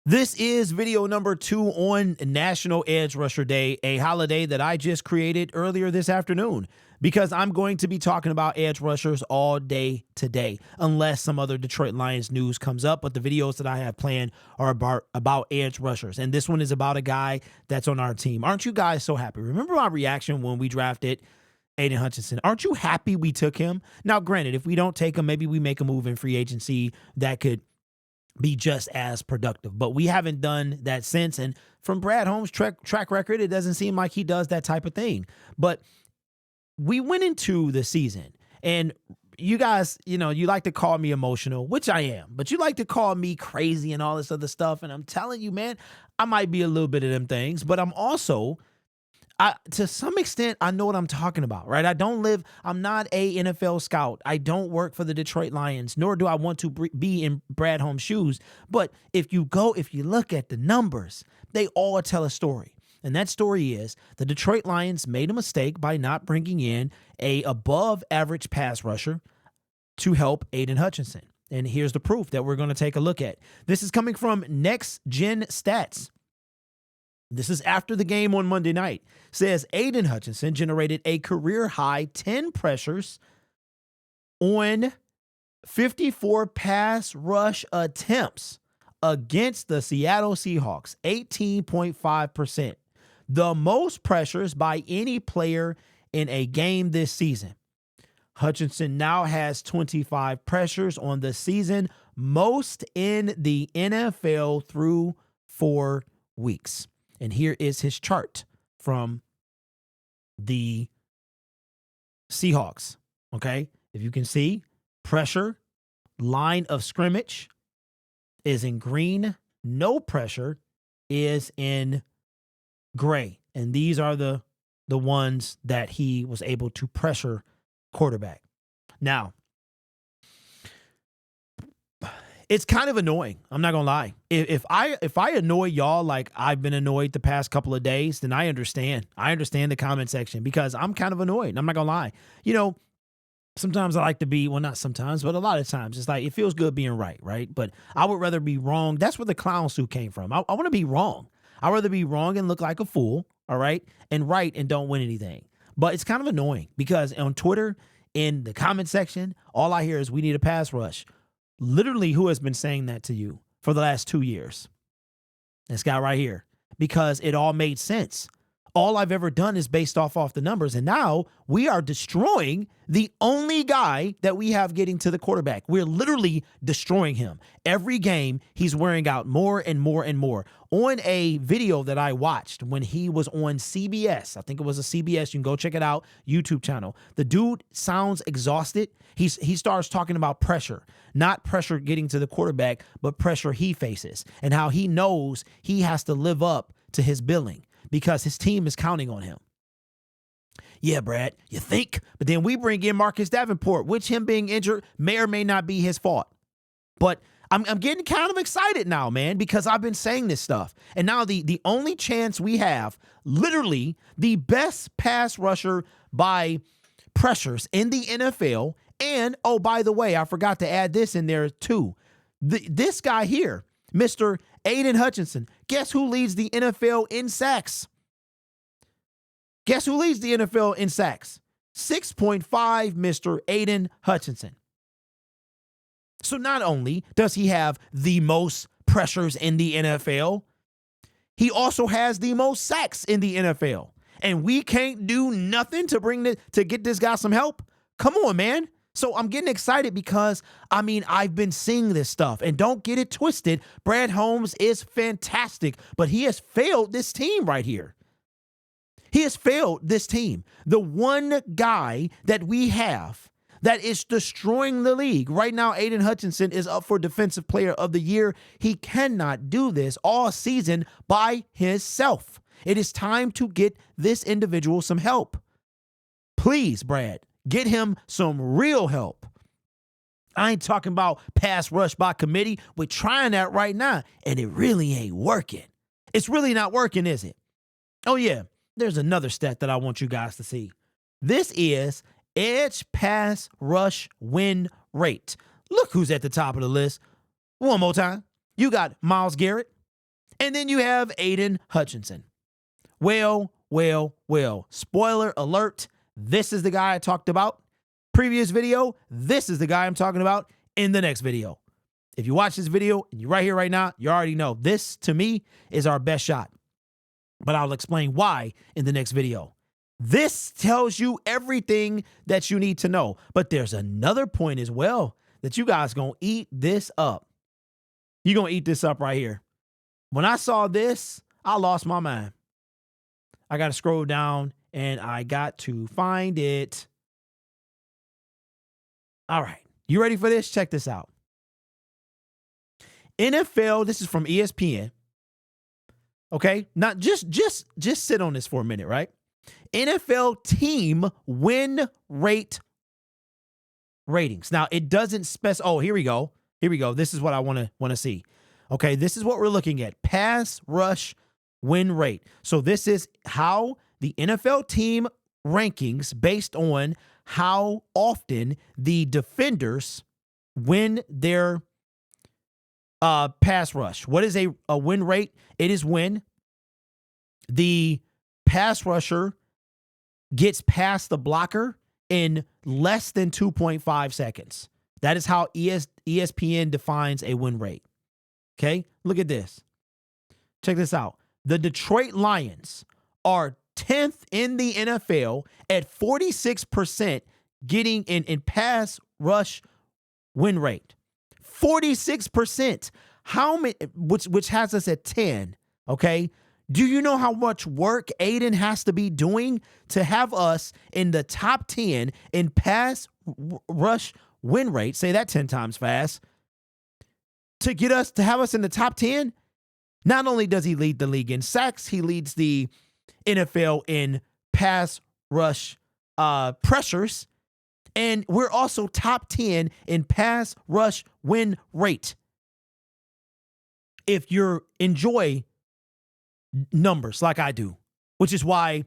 This is video number 2 on National Edge Rusher Day, a holiday that I just created earlier this afternoon because I'm going to be talking about edge rushers all day today, unless some other Detroit Lions news comes up. But the videos that I have planned are about edge rushers. And this one is about a guy that's on our team. Aren't you guys so happy? Remember my reaction when we drafted Aidan Hutchinson? Aren't you happy we took him? Now, granted, if we don't take him, maybe we make a move in free agency that could be just as productive. But we haven't done that since. And from Brad Holmes' track record, it doesn't seem like he does that type of thing. But we went into the season, and you guys, you like to call me emotional, which I am, but you like to call me crazy and all this other stuff. And I'm telling you, man, I might be a little bit of them things, but I'm also, to some extent, I know what I'm talking about, right? I'm not a NFL scout. I don't work for the Detroit Lions, nor do I want to be in Brad Holmes' shoes. But if you look at the numbers, they all tell a story. And that story is the Detroit Lions made a mistake by not bringing in a above average pass rusher to help Aidan Hutchinson. And here's the proof that we're going to take a look at. This is coming from Next Gen Stats. This is after the game on Monday night. Says Aidan Hutchinson generated a career-high 10 pressures on 54 pass rush attempts against the Seattle Seahawks, 18.5%. The most pressures by any player in a game this season. Hutchinson now has 25 pressures on the season, most in the NFL through 4 weeks. And here is his chart from the Seahawks, okay? If you can see, pressure, line of scrimmage is in green. No pressure is in gray. And these are the ones that he was able to pressure quarterback. Now, it's kind of annoying. I'm not gonna lie. If I annoy y'all like I've been annoyed the past couple of days, then I understand. I understand the comment section because I'm kind of annoyed. I'm not gonna lie. Sometimes I like to be, well, not sometimes, but a lot of times it's like it feels good being right? But I would rather be wrong. That's where the clown suit came from. I want to be wrong. I'd rather be wrong and look like a fool, all right, and right and don't win anything. But it's kind of annoying because on Twitter, in the comment section, all I hear is we need a pass rush. Literally, who has been saying that to you for the last 2 years? This guy right here. Because it all made sense. All I've ever done is based off the numbers. And now we are destroying the only guy that we have getting to the quarterback. We're literally destroying him. Every game, he's wearing out more and more and more. On a video that I watched when he was on CBS, I think it was a CBS, you can go check it out, YouTube channel. The dude sounds exhausted. He starts talking about pressure, not pressure getting to the quarterback, but pressure he faces and how he knows he has to live up to his billing because his team is counting on him. Yeah, Brad, you think? But then we bring in Marcus Davenport, which him being injured may or may not be his fault. But I'm getting kind of excited now, man, because I've been saying this stuff. And now the only chance we have, literally the best pass rusher by pressures in the NFL. And, oh, by the way, I forgot to add this in there too. This guy here, Mr. Aidan Hutchinson, guess who leads the NFL in sacks? Guess who leads the NFL in sacks? 6.5, Mr. Aidan Hutchinson. So not only does he have the most pressures in the NFL, he also has the most sacks in the NFL. And we can't do nothing to get this guy some help? Come on, man. So I'm getting excited because, I've been seeing this stuff. And don't get it twisted. Brad Holmes is fantastic, but he has failed this team right here. He has failed this team. The one guy that we have that is destroying the league. Right now, Aidan Hutchinson is up for Defensive Player of the Year. He cannot do this all season by himself. It is time to get this individual some help. Please, Brad, get him some real help. I ain't talking about pass rush by committee. We're trying that right now, and it really ain't working. It's really not working, is it? Oh, yeah. There's another stat that I want you guys to see. This is edge pass rush win rate. Look who's at the top of the list. One more time. You got Myles Garrett, And then you have Aidan Hutchinson. Well. Spoiler alert. This is the guy I talked about. Previous video. This is the guy I'm talking about in the next video. If you watch this video and you're right here right now, you already know this, to me, is our best shot. But I'll explain why in the next video. This tells you everything that you need to know. But there's another point as well that you guys going to eat this up. You're going to eat this up right here. When I saw this, I lost my mind. I got to scroll down and I got to find it. All right. You ready for this? Check this out. NFL, this is from ESPN. Okay? Not just sit on this for a minute, right? NFL team win rate ratings. Now, it doesn't specify. Oh, here we go. This is what I want to see. Okay, this is what we're looking at. Pass rush win rate. So this is how the NFL team rankings based on how often the defenders win their pass rush. What is a win rate? It is when the pass rusher gets past the blocker in less than 2.5 seconds. That is how ESPN defines a win rate. Okay, look at this. Check this out. The Detroit Lions are 10th in the NFL at 46% getting in pass rush win rate. 46%. How many? Which has us at 10. Okay. Do you know how much work Aidan has to be doing to have us in the top 10 in pass rush win rate? Say that 10 times fast. To have us in the top 10. Not only does he lead the league in sacks, he leads the NFL in pass rush pressures. And we're also top 10 in pass rush win rate. If you enjoy numbers like I do, which is why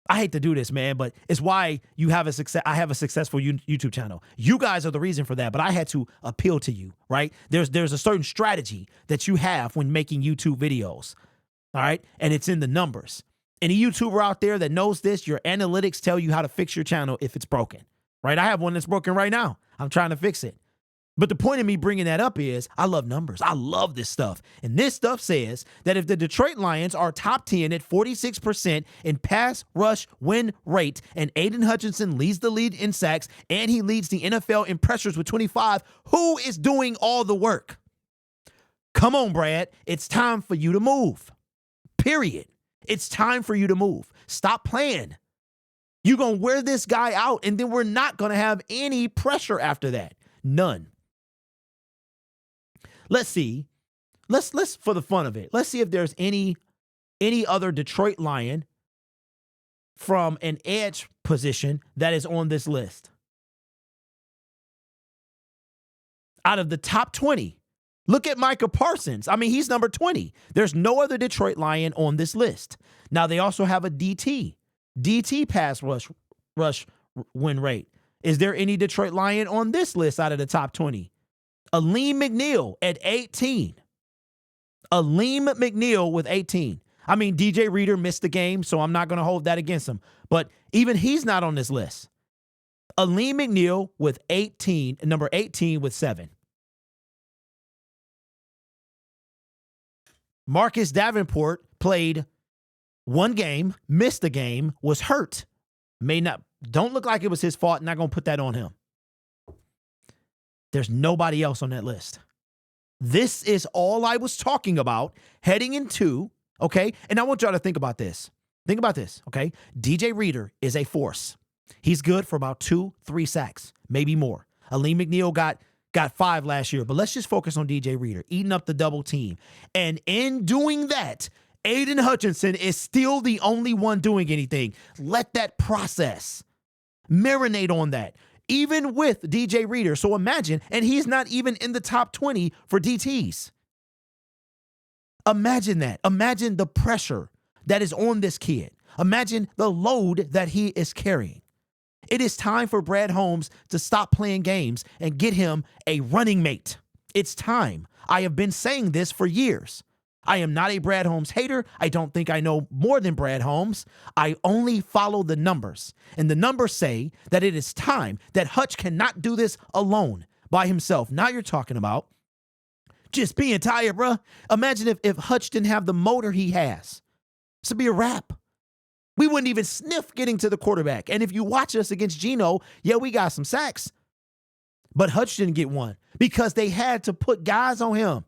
I hate to do this, man, but it's why I have a successful YouTube channel. You guys are the reason for that, but I had to appeal to you, right? There's a certain strategy that you have when making YouTube videos, all right? And it's in the numbers. Any YouTuber out there that knows this, your analytics tell you how to fix your channel if it's broken, right? I have one that's broken right now. I'm trying to fix it. But the point of me bringing that up is I love numbers. I love this stuff. And this stuff says that if the Detroit Lions are top 10 at 46% in pass rush win rate, and Aidan Hutchinson leads the lead in sacks, and he leads the NFL in pressures with 25, who is doing all the work? Come on, Brad. It's time for you to move. Period. It's time for you to move. Stop playing. You're going to wear this guy out, and then we're not going to have any pressure after that. None. Let's see. Let's for the fun of it, let's see if there's any other Detroit Lion from an edge position that is on this list. Out of the top 20, look at Micah Parsons. I mean, he's number 20. There's no other Detroit Lion on this list. Now, they also have a DT pass rush win rate. Is there any Detroit Lion on this list out of the top 20? Aleem McNeil at 18. Aleem McNeil with 18. I mean, DJ Reader missed the game, so I'm not going to hold that against him. But even he's not on this list. Aleem McNeil with 18, number 18 with 7. Marcus Davenport played one game, missed a game, was hurt. Don't look like it was his fault. Not going to put that on him. There's nobody else on that list. This is all I was talking about heading into, okay? And I want y'all to think about this. Think about this, okay? DJ Reader is a force. He's good for about 2-3 sacks, maybe more. Aleem McNeil got 5 last year, but let's just focus on DJ Reader, eating up the double team. And in doing that, Aidan Hutchinson is still the only one doing anything. Let that process marinate on that. Even with DJ Reader. So imagine, and he's not even in the top 20 for DTs. Imagine that. Imagine the pressure that is on this kid. Imagine the load that he is carrying. It is time for Brad Holmes to stop playing games and get him a running mate. It's time. I have been saying this for years. I am not a Brad Holmes hater. I don't think I know more than Brad Holmes. I only follow the numbers. And the numbers say that it is time that Hutch cannot do this alone by himself. Now you're talking about just being tired, bruh. Imagine if Hutch didn't have the motor he has. This would be a wrap. We wouldn't even sniff getting to the quarterback. And if you watch us against Geno, yeah, we got some sacks. But Hutch didn't get one because they had to put guys on him.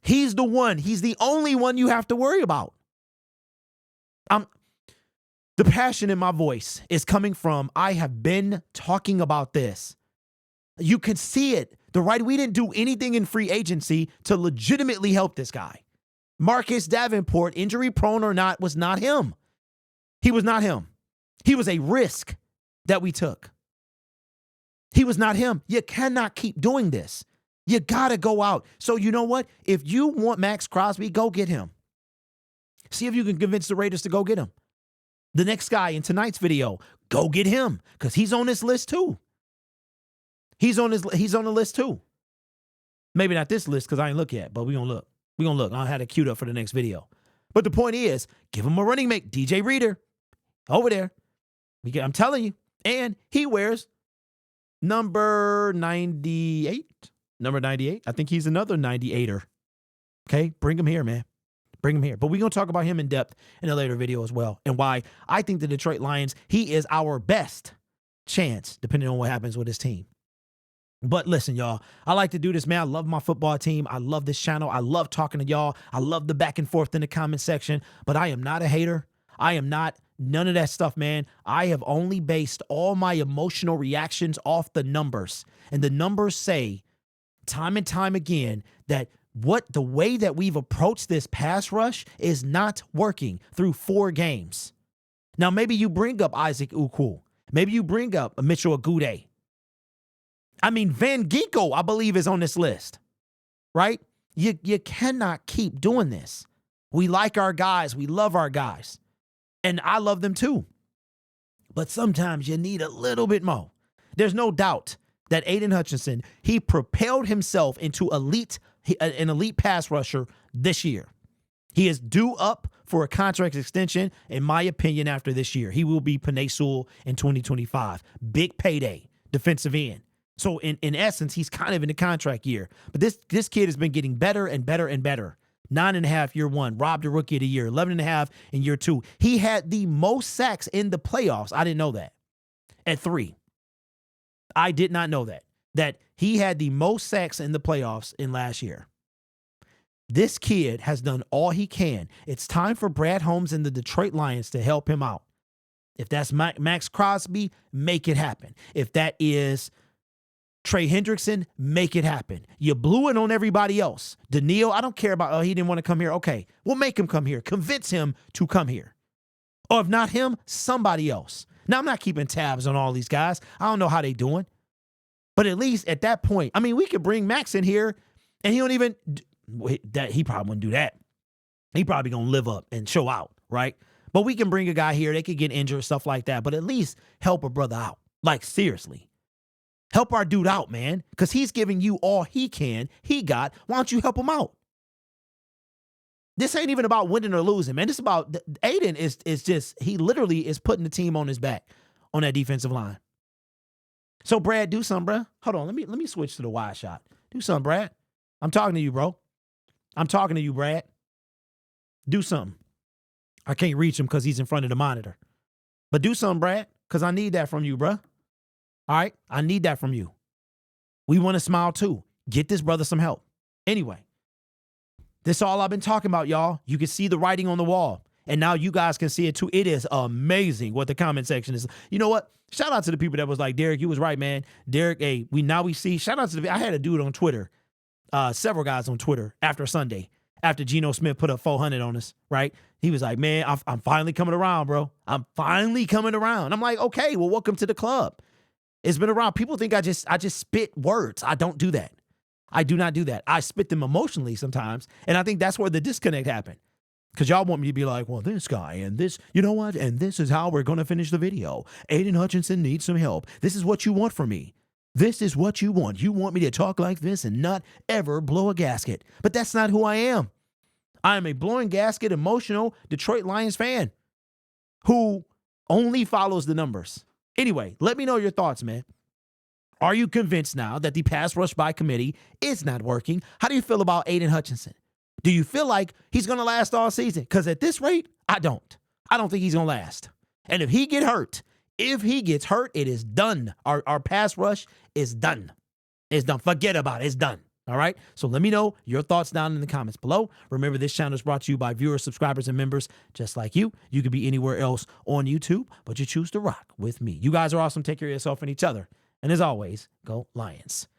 He's the one. He's the only one you have to worry about. The passion in my voice is coming from, I have been talking about this. You can see it. We didn't do anything in free agency to legitimately help this guy. Marcus Davenport, injury prone or not, was not him. He was not him. He was a risk that we took. He was not him. You cannot keep doing this. You got to go out. So you know what? If you want Max Crosby, go get him. See if you can convince the Raiders to go get him. The next guy in tonight's video, go get him because he's on this list too. He's on the list too. Maybe not this list because I ain't look yet, but we're going to look. We're going to look. I'll have it queued up for the next video. But the point is, give him a running mate, DJ Reader, over there. I'm telling you. And he wears number 98. Number 98. I think he's another 98er. Okay, bring him here, man. Bring him here. But we're going to talk about him in depth in a later video as well. And why I think the Detroit Lions, he is our best chance, depending on what happens with his team. But listen, y'all, I like to do this, man. I love my football team. I love this channel. I love talking to y'all. I love the back and forth in the comment section. But I am not a hater. I am not none of that stuff, man. I have only based all my emotional reactions off the numbers. And the numbers say time and time again that the way that we've approached this pass rush is not working through 4 games. Now, maybe you bring up Isaac Ukwu. Maybe you bring up Mitchell Agude. I mean, Van Ginkel, I believe, is on this list, right? You cannot keep doing this. We like our guys. We love our guys. And I love them too. But sometimes you need a little bit more. There's no doubt that Aidan Hutchinson, he propelled himself into an elite pass rusher this year. He is due up for a contract extension, in my opinion, after this year. He will be Penei Sewell in 2025. Big payday, defensive end. So in essence, he's kind of in the contract year. But this kid has been getting better and better and better. 9.5 year 1, robbed a rookie of the year, 11.5 in year 2. He had the most sacks in the playoffs. I didn't know that. At 3. I did not know that he had the most sacks in the playoffs in last year. This kid has done all he can. It's time for Brad Holmes and the Detroit Lions to help him out. If that's Max Crosby, make it happen. If that is Trey Hendrickson, make it happen. You blew it on everybody else. Daniil, I don't care about, he didn't want to come here. Okay, we'll make him come here. Convince him to come here. Or if not him, somebody else. Now, I'm not keeping tabs on all these guys. I don't know how they doing. But at least at that point, I mean, we could bring Max in here and he don't even, he probably wouldn't do that. He probably going to live up and show out, right? But we can bring a guy here. They could get injured, stuff like that. But at least help a brother out. Like, seriously. Help our dude out, man, because he's giving you all he got. Why don't you help him out? This ain't even about winning or losing, man. This is about Aidan he literally is putting the team on his back on that defensive line. So, Brad, do something, bro. Hold on. Let me switch to the wide shot. Do something, Brad. I'm talking to you, bro. I'm talking to you, Brad. Do something. I can't reach him because he's in front of the monitor. But do something, Brad, because I need that from you, bro. All right? I need that from you. We want to smile too. Get this brother some help. Anyway, this is all I've been talking about, y'all. You can see the writing on the wall. And now you guys can see it too. It is amazing what the comment section is. You know what? Shout out to the people that was like, Derek, you was right, man. Derek, hey, we see. Shout out to I had a dude on Twitter, several guys on Twitter after Sunday, after Geno Smith put up 400 on us, right? He was like, man, I'm finally coming around, bro. I'm finally coming around. I'm like, okay, well, welcome to the club. It's been around. People think I just spit words. I don't do that. I do not do that. I spit them emotionally sometimes. And I think that's where the disconnect happened. Because y'all want me to be like, well, this guy and this, you know what? And this is how we're going to finish the video. Aidan Hutchinson needs some help. This is what you want from me. This is what you want. You want me to talk like this and not ever blow a gasket. But that's not who I am. I am a blowing gasket, emotional Detroit Lions fan who only follows the numbers. Anyway, let me know your thoughts, man. Are you convinced now that the pass rush by committee is not working? How do you feel about Aidan Hutchinson? Do you feel like he's going to last all season? Because at this rate, I don't. I don't think he's going to last. And if he gets hurt, it is done. Our pass rush is done. It's done. Forget about it. It's done. All right? So let me know your thoughts down in the comments below. Remember, this channel is brought to you by viewers, subscribers, and members just like you. You could be anywhere else on YouTube, but you choose to rock with me. You guys are awesome. Take care of yourself and each other. And as always, go Lions.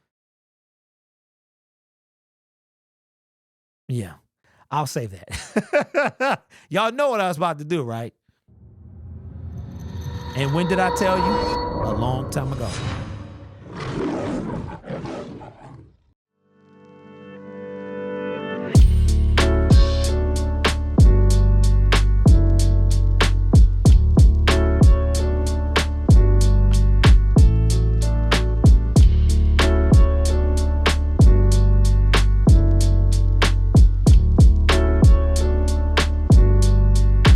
Yeah, I'll save that. Y'all know what I was about to do, right? And when did I tell you? A long time ago.